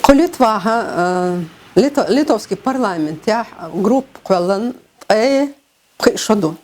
Литва, литовский парламент, я группу Квеллан, шоду.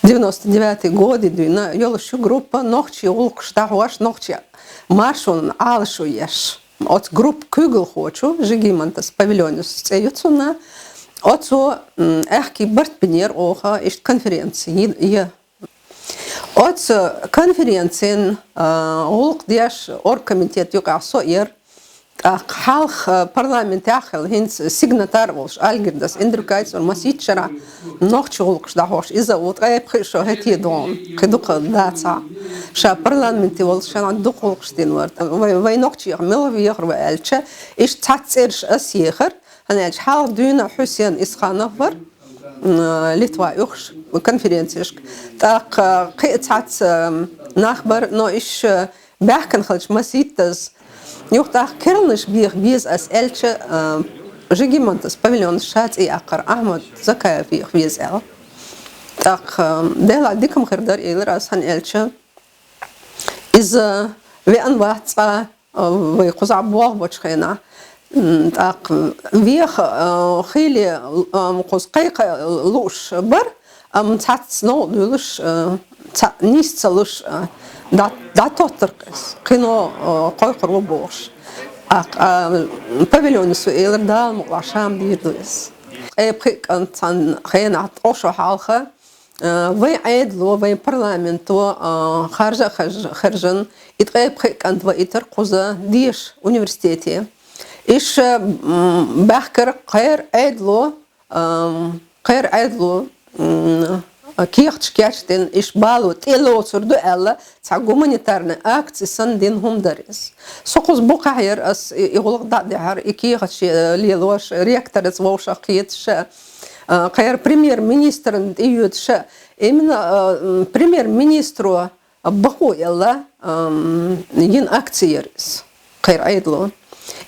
99 годы, дуйна, ёлышу группа, ногчи улк штахуаш, ногчи маршун алшу еш. От групп Kügel хочу, жигимантас павильонус цеютсуна, отцо эхки бартпенер оха ишт конференции. От конференции улк деш оргкомитет юкасо ер, халх парламент яхел хинц сигнатар волш альгердас индрукайц он масичара ногчи улк штахуаш иза вот эпхишо хети дон кедука даца. Ша парламенти волшан адук улк штинвард. Вай ногчи يعمل ويخرب الشة إيش تعترش أسيخر أنا حال دونا حسين إسخانفر لتوا يخش كونفرنسيش تاق قيتعت نخبر نو إيش بحكن خلش مسيتز يوقع كرنش بيز أسئلة جيجيمانتس بافيليون شات إي أقر أحمد زكايا في بيز إل تاق دهلا ديكم خردار إيلر أسهن إلشة إذا وين واحد ويقصع بواه بتشخينا تاق ويخ خيلي مقصقيق لوش بر تعتنو دولش نيستلوش دا توتركس كينو قوي قرو بوش بافيليون سويلر دا مقلاشام ديردويس بخيك أنتان خينا عطوشو حالخة وي عيدلو وي برلامنتو خارجن يتغيب خيك أنت ويتر قوزة ديش أونيفرسيتي إيش بحكر غير عيدلو كيختش كاشتن إيش بالو تيلو سردو ألا تاع гуманитарные акции سندينهم درس سوقز بقعير أس يغلق دعر إكيختش ليلوش ريكتر زوش أقيتش غير بريمير مينستر يودش إمنا بريمير مينسترو بقو يلا ين أكتيرس غير عيدلو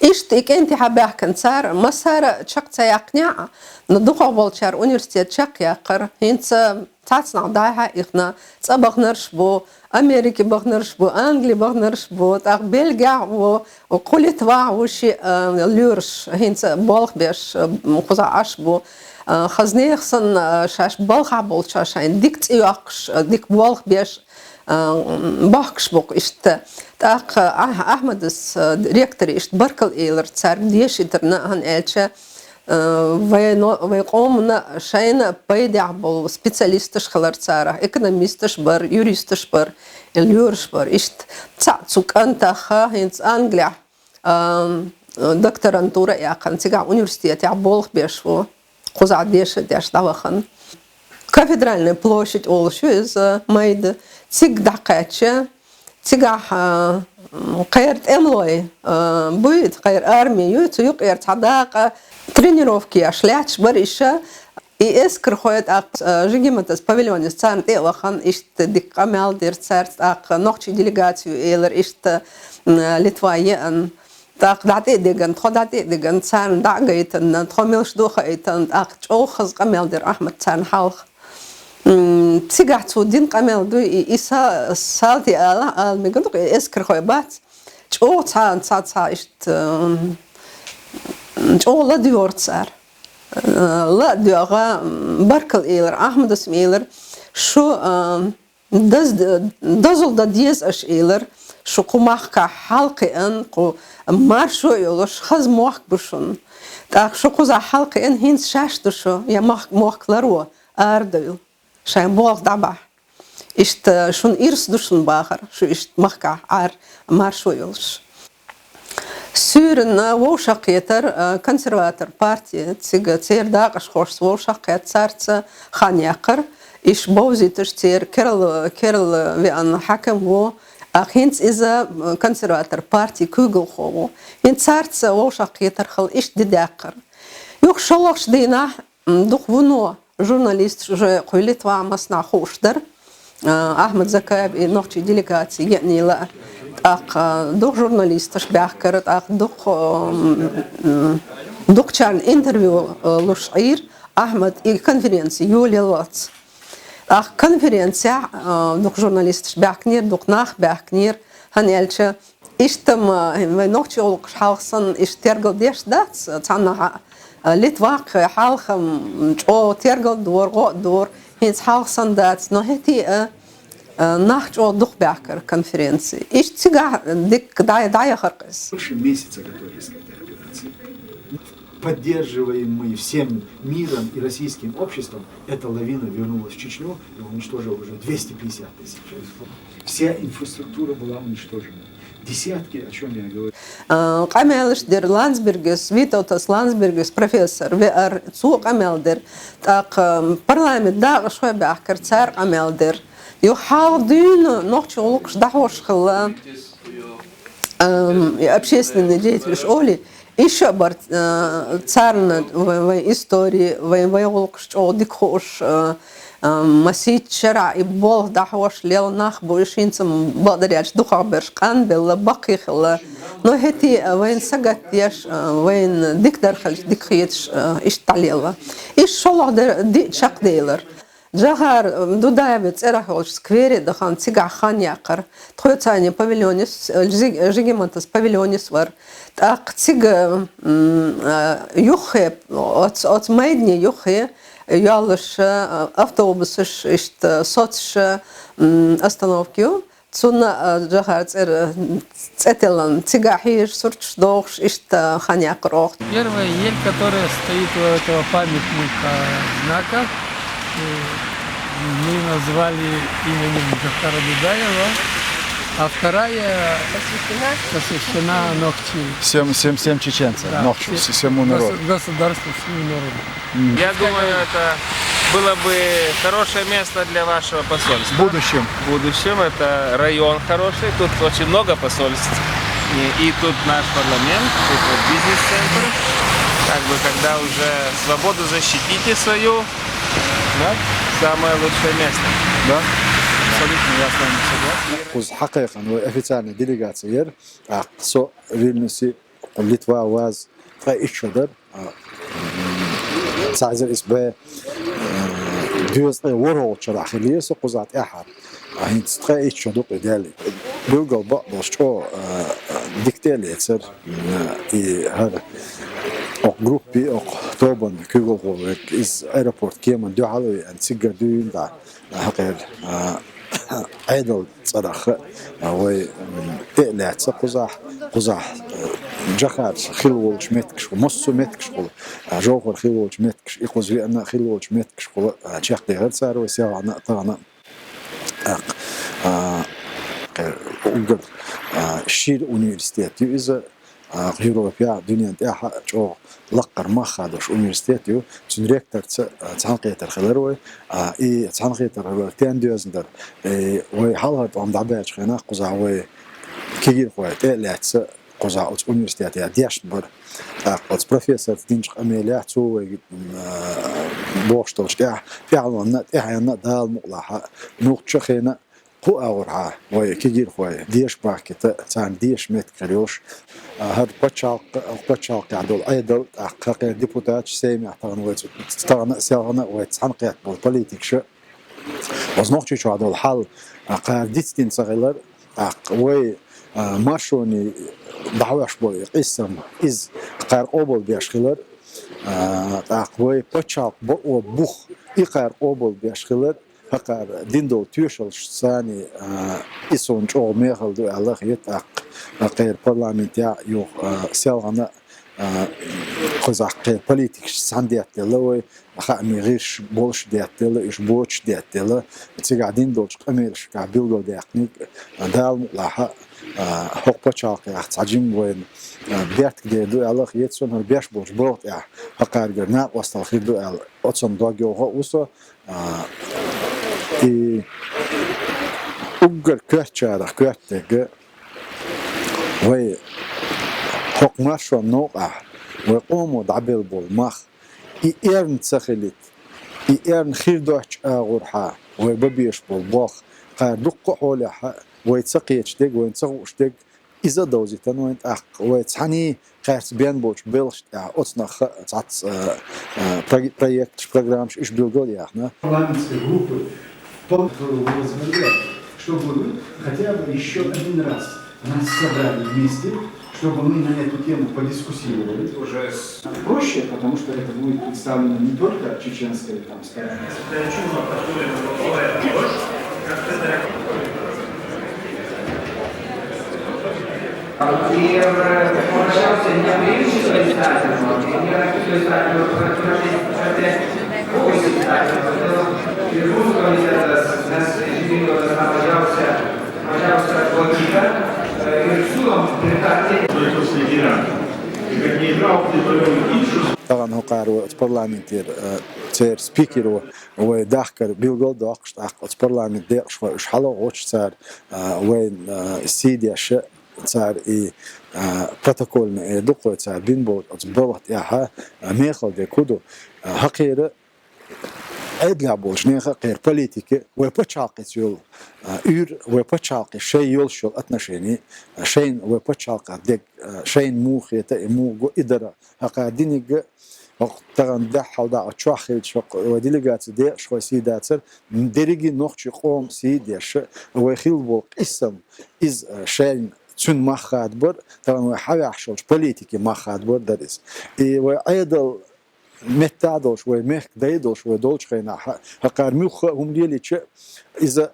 إيش تيكنتي حباحكن صار مسار شقت يقنع ندخل بالشار أونيفرسيت شق يقر هنت تعصنا ضايعة إخنا تبغنرش بو أمريكا بغنرش بو أنجلي بغنرش بو تاع بلغا وكل تبع وشي لورش هنت بالغ باش مقصعش بو خزنيخسن شاش بالغ بالشاشين ديك تياقش ديك بالغ باش باخش بوق إشت تاق أحمد ريكتر إشت بركل إيلر تسار ديش إترنا هن إلشة ويقومنا شينا بيدع بول سبيциалистش خلر تساره إكونوميستش بر يوريستش بر اليورش بر إشت تسوك أنت خا هنس أنجليا دكتورانتورا ياقن تيجا университет بولخ بيشو قوزع ديش دواخن Кафедральная площадь Олшу из Майда Цигдакача, Цигах Каирт Эмлой будет Каир армию, Цуюк Эрцадака, тренировки Ашляч Бариша, и эскр ходит ак жигиматас павильоне царн Элахан ишт дикамел дер царт ак ногчи делегацию Элер ишт Литвае так дати деган тходати деган царн дагайтан тхомилш духайтан ак чохаз камелдер Ахмед царн халх تيجاتو دين قامل دو إيسا سالتي على المجندق إسكر خويبات جو تان إشت جو لا ديور صار لا ديوغا بركل إيلر أحمد اسم إيلر شو دزل دا ديز أش إيلر شو قماخ حلقي أن قو مارشو يولوش خز موخ بشون تاك شو قوزا حلقي أن هينس شاشتو شو يا موخ لارو أردويل شاين بوغ دابا إشت شون إيرس دوشن باخر شو إشت مخكا عار مارشو يولش سورن ووشاقيتر كونسرفاتر بارتي تير داقش خوش ووشاقيت سارت خان يقر إش بوزيتش تير كيرل ويان حكم و هينس إذا كونسرفاتر بارتي كوغل خو هينس سارت ووشاقيتر خل إش داقر يوخ شلوخش دينا دوخ ونو журналист уже قلت وعمسنا خوشدر أحمد زكايب نوعي делегации يعني لا دوخ журналист شبيحكرت دوخ كان انترفيو لشعير أحمد كونفرنسي يولي لوتس كونفرنسيا دوخ журналист شبيحكنير دوخ ناخ بيحكنير هنيلش İşte ve nokçu oluk halksan iş tergal deş dats sana Litvak halkım o tergal dur hins halksan dats no heti нахч о дух бякер конференции. Иш цига дик дая харкас. Больше месяца готовились к этой операции. Поддерживаемый всем миром и российским обществом, эта лавина вернулась в Чечню и уничтожила уже 250 тысяч. Вся инфраструктура была уничтожена. Десятки, о чем я говорю. Камелш дер Ландсбергес, Витаутас Ландсбергес, профессор, вер цу камелдер, так парламент да шой бякер цар камелдер. يحاضرين نقطة ولقش دعوش خلا общественной деятельность Оли еще барт царна в истории в ولقش одик хош مسيت شرع يبول دعوش ليل نخ بوشينتم بقدر يعيش دخل برشقان بلا بقي خلا نو هتي وين سجت يش وين ديك درخل ديك خيتش إيش تعليلا إيش شو دي شق ديلر جهر دودايبت إرحولش سكويري دخان تيجا خان يقر تخوتاني павильонис жигемантас павильонис вар так тига юхе от майдни юхе ялыш автобусыш ишт соцш остановки цуна жахар цетелан тига хиш сурч дохш ишт хан яқр. Первая ель, которая стоит у этого памятника знака, мы назвали именем Джохара Дудаева, а вторая посвящена Нохчи. Всем чеченцам, Да, Нохчи, всему народу. Государству, всему народу. Я думаю, это было бы хорошее место для вашего посольства. В будущем. В будущем это район хороший, тут очень много посольств. И тут наш парламент, тут вот бизнес-центр. Как бы, когда уже свободу защитите свою, да, самое лучшее место. Да? Абсолютно, я с вами согласен. Uz حقيقة официальная делегация со Вильнюсе Литва ваз траишчодер сазер избе düz ورول شرحليه سو قزات احد هين ترايشودو قدالي بيلقوا بعض شو ديكتاتور هذا группи тобан кюгоговек из аэропорт кеман дюхалови ан сигардуин да хакер айдол صراحة وي تقلعت قزح جخات خلوش متكش ومصو متكش جوهر خلوش متكش يقوز لأن خلوش متكش شيخ دير صار ويساوي عنا طانا وقد شيل أونيفرسيتي إذا غيروبيا دنيا تاعها جو لقر ما خادش أونيفرسيتيو تنريكتر تحنقيتر خلروي إي تحنقيتر تان دوزندر وي حالها عم دعباش خنا قزع وي كيجي خوي تلاتس قزع أونيفرسيتي دياش بر قلت بروفيسور دينش أميلات سو بوشتوش تاع فعلا تاعنا دال مقلعها نوقش خنا قو أورها وي كيجي خوي ديش باكت تان ديش مت كريوش هاد باتشال قاعدول ايدل حقيقة ديبوتات سامع طغنا سيغنا ويتحنقيت بالبوليتيكش وزنوقتي شو هادول حال قاعدتين صغير وي مارشوني دعواش بوي قسم إز قار أوبل بيشخلر وي باتشال بوخ إقار أوبل بيشخلر هقار ديندو تيوشل ثاني إسون جو ميخل دو الله يتاق غير برلمانتيا يو سيلغنا قزاق غير بوليتيك سانديات دلوي خامي غيرش بولش ديات دل إيش بوش ديات دل تيقعدين دولش قميرش كابيلغو ديقنيك دال مقلاحة حق بچاق يا تعجين وين بيرت كده دو الله يتسون هر بيش بوش بوت يا هقار غيرنا وصل خير دو أتصم دوغيو هو وصو и угар качара катега وي حق ماشو نوقع ويقوموا دعبيل بالمخ إيرن تسخلت إيرن خير دوحش أغورحا ويببيش بالبخ قادق حولها ويتسقيش دق وينسقوش دق إذا دوزيتن وين أق ويتحني قارس بيان بوش بيلش أتصنخ تعت проект программш إيش بيلقول يا إحنا Парламентской группы, которую вы возглавляете, что будут хотя бы еще один раз нас собрали вместе, чтобы мы на эту тему подискуссировали. Уже Проще, потому что это будет представлено не только чеченской там, стороне. طبعا هو قارو برلمانتير تير سبيكرو وداخكر بيلغول داخش اخ برلمانت ديش وش حلو وش صار وين سيدي اش صار اي بروتوكول دوقو صار بينبو بوقت ياها ميخل دي كودو حقيره أدلع بولش نيخا غير بوليتيكا وبتشاقي يول وبتشاقي شيء يول شو أتنشيني شيء وبتشاقي دق شيء موخي مو إدارة هقادينيج وقتاً ده حودا أشواخي شق وديلجات ده شوي سيداتر درجي نوخش قوم سيديش ويخيل بول اسم إز شيء تون ما خاد بر طبعاً وحاجة عشان بوليتيكي ما خاد بر درس وأيضا متعدوش ومخ دايدوش ودولش خينا هقار مخ هم ليلي تش إذا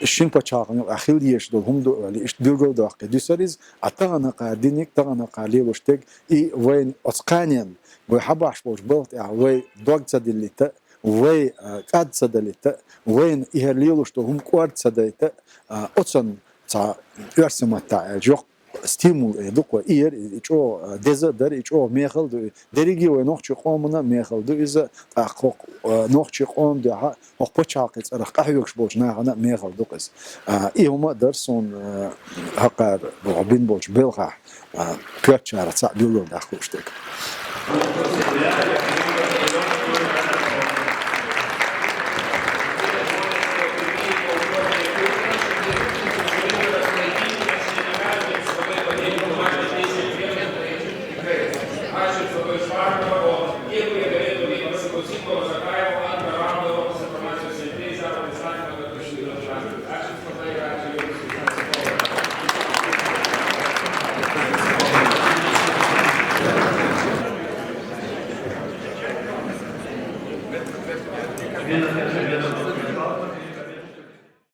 الشين بتشاقن أخيل يشدول هم دو اللي بيرجو داق دوسريز أتغنا قاردينك تغنا قاليلوش تك إي وين أسقانيم وحباش بوش بلت وين دوغ تدليتا وين قاد تدليتا وين إهرليلوش تو هم قارد تدليتا أتصن تا يرسمتا جوق стимул دوكو إير إيشو دزدر إيشو ميخل دريجي ونوخشي قومنا ميخل دو إذا أخوك نوخشي قوم ده أخ بتشاقت أرخ أحيوكش بوش ناهنا ميخل دوكس إيهما درسون هقار بعبين بوش بلغة كرتشارة سأبيلو داخلوشتك